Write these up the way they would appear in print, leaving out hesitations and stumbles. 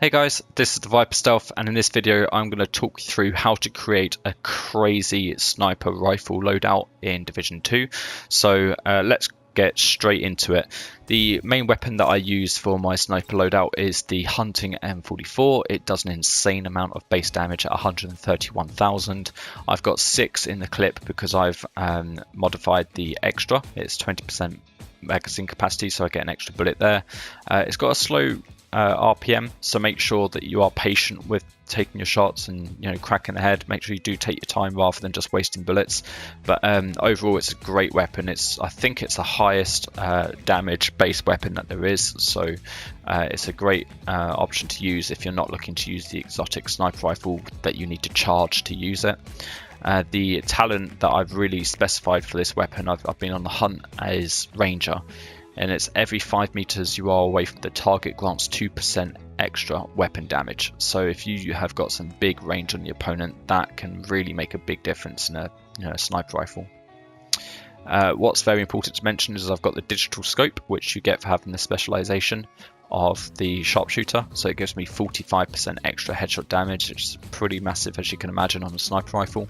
Hey guys, this is the Viper Stealth, and in this video I'm going to talk you through how to create a crazy sniper rifle loadout in Division 2. So let's get straight into it. The main weapon that I use for my sniper loadout is the Hunting M44. It does an insane amount of base damage at 131,000. I've got 6 in the clip because I've modified the extra. It's 20% magazine capacity, so I get an extra bullet there. It's got a slow RPM, so make sure that you are patient with taking your shots and cracking the head. Make sure you do take your time rather than just wasting bullets. But overall, it's a great weapon. I think it's the highest damage base weapon that there is, so it's a great option to use if you're not looking to use the exotic sniper rifle that you need to charge to use it. The talent that I've really specified for this weapon, I've been on the hunt, is Ranger. And it's every 5 meters you are away from the target grants 2% extra weapon damage. So if you have got some big range on the opponent, that can really make a big difference in a sniper rifle. What's very important to mention is I've got the digital scope, which you get for having the specialization of the sharpshooter. So it gives me 45% extra headshot damage, which is pretty massive, as you can imagine, on a sniper rifle.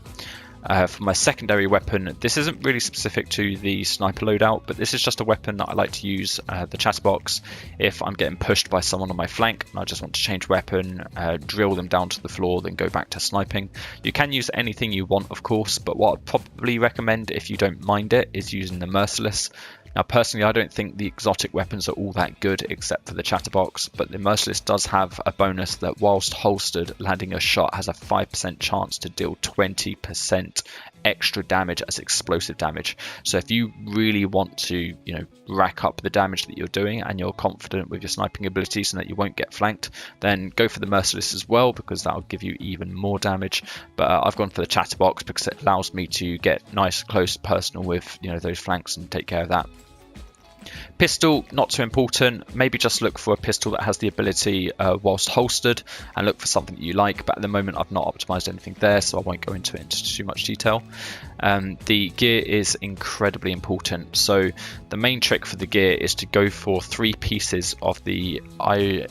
For my secondary weapon, this isn't really specific to the sniper loadout, but this is just a weapon that I like to use, the chatterbox, if I'm getting pushed by someone on my flank and I just want to change weapon, drill them down to the floor, then go back to sniping. You can use anything you want, of course, but what I'd probably recommend, if you don't mind it, is using the Merciless. Now, personally, I don't think the exotic weapons are all that good except for the chatterbox, but the Merciless does have a bonus that whilst holstered, landing a shot has a 5% chance to deal 20% extra damage as explosive damage. So if you really want to, rack up the damage that you're doing and you're confident with your sniping abilities and that you won't get flanked, then go for the Merciless as well, because that'll give you even more damage. But I've gone for the chatterbox because it allows me to get nice, close, personal with, those flanks and take care of that. Pistol, not too important. Maybe just look for a pistol that has the ability whilst holstered, and look for something that you like. But at the moment, I've not optimized anything there, so I won't go into it into too much detail. The gear is incredibly important. So the main trick for the gear is to go for 3 pieces of the, I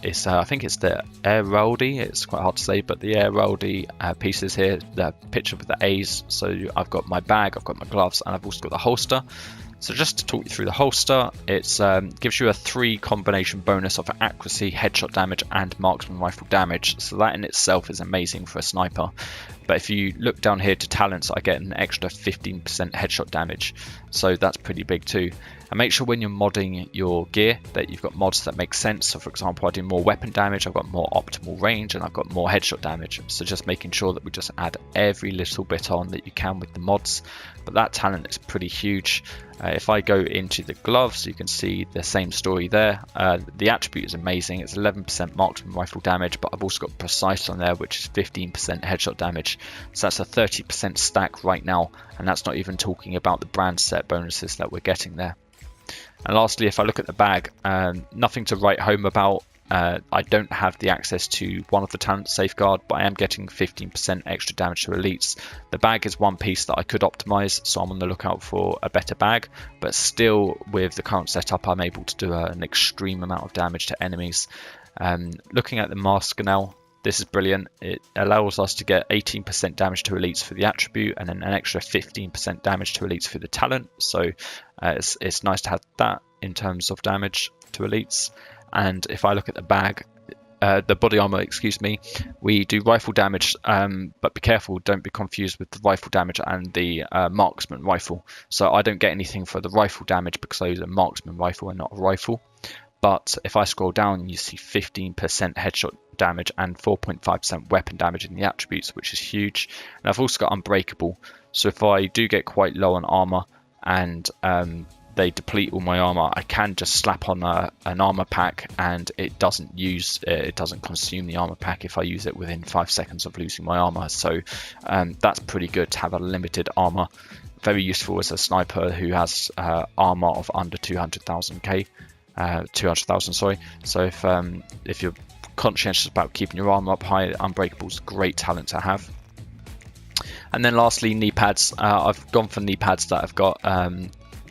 think it's the Airaldi. It's quite hard to say, but the Airaldi pieces here, the picture with the A's. So I've got my bag, I've got my gloves, and I've also got the holster. So just to talk you through the holster, it gives you a 3 combination bonus of accuracy, headshot damage, and marksman rifle damage. So that in itself is amazing for a sniper. But if you look down here to talents, I get an extra 15% headshot damage. So that's pretty big too. And make sure when you're modding your gear that you've got mods that make sense. So for example, I do more weapon damage, I've got more optimal range, and I've got more headshot damage. So just making sure that we just add every little bit on that you can with the mods. But that talent is pretty huge. If I go into the gloves, you can see the same story there. The attribute is amazing. It's 11% marksman rifle damage, but I've also got precise on there, which is 15% headshot damage. So that's a 30% stack right now, and that's not even talking about the brand set bonuses that we're getting there. And lastly, if I look at the bag, nothing to write home about. I don't have the access to one of the talents, Safeguard, but I am getting 15% extra damage to elites. The bag is one piece that I could optimize, so I'm on the lookout for a better bag, but still with the current setup I'm able to do an extreme amount of damage to enemies. Looking at the mask now, this is brilliant. It allows us to get 18% damage to elites for the attribute, and then an extra 15% damage to elites for the talent. So it's nice to have that in terms of damage to elites. And if I look at the bag, the body armor, excuse me, we do rifle damage, but be careful, don't be confused with the rifle damage and the marksman rifle. So I don't get anything for the rifle damage because I use a marksman rifle and not a rifle. But if I scroll down, you see 15% headshot damage and 4.5% weapon damage in the attributes, which is huge. And I've also got unbreakable. So if I do get quite low on armor and they deplete all my armor, I can just slap on an armor pack, and it doesn't consume the armor pack if I use it within 5 seconds of losing my armor. So that's pretty good to have a limited armor. Very useful as a sniper who has armor of under 200,000, sorry. So if you're conscientious about keeping your armor up high, unbreakable is a great talent to have. And then lastly, knee pads. I've gone for knee pads that have got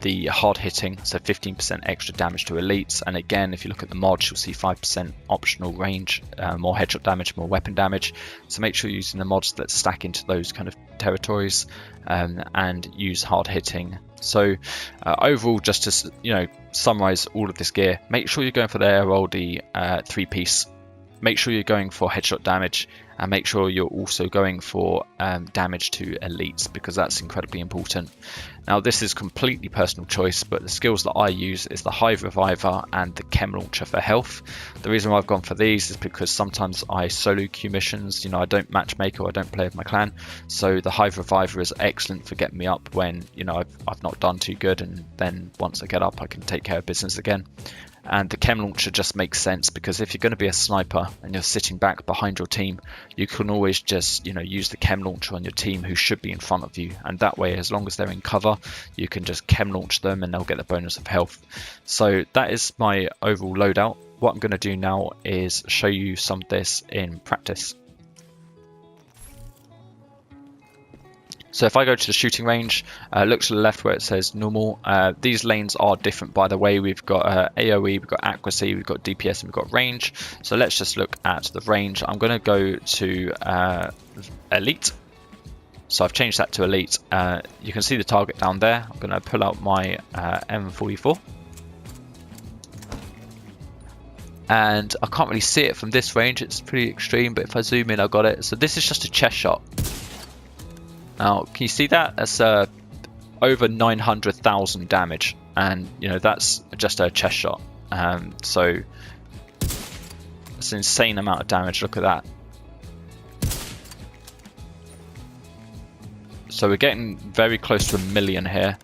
the hard hitting, so 15% extra damage to elites. And again, if you look at the mods, you'll see 5% optional range, more headshot damage, more weapon damage. So make sure you're using the mods that stack into those kind of territories, and use hard hitting. So overall, just to summarize all of this gear, make sure you're going for the Airoldi 3-piece. Make sure you're going for headshot damage, and make sure you're also going for damage to elites, because that's incredibly important. Now, this is completely personal choice, but the skills that I use is the Hive Reviver and the Chem Launcher for health. The reason why I've gone for these is because sometimes I solo queue missions. I don't matchmake or I don't play with my clan, so the Hive Reviver is excellent for getting me up when I've not done too good, and then once I get up I can take care of business again. And the Chem Launcher just makes sense, because if you're going to be a sniper and you're sitting back behind your team, you can always just use the Chem Launcher on your team who should be in front of you, and that way, as long as they're in cover, you can just Chem Launch them and they'll get the bonus of health. So that is my overall loadout. What I'm going to do now is show you some of this in practice. So if I go to the shooting range, look to the left where it says normal. These lanes are different, by the way. We've got AoE, we've got accuracy, we've got DPS, and we've got range. So let's just look at the range. I'm going to go to elite. So I've changed that to elite. You can see the target down there. I'm going to pull out my M44. And I can't really see it from this range. It's pretty extreme, but if I zoom in, I got it. So this is just a chest shot. Now, can you see that? That's over 900,000 damage, and that's just a chest shot. So it's an insane amount of damage. Look at that. So we're getting very close to 1 million here.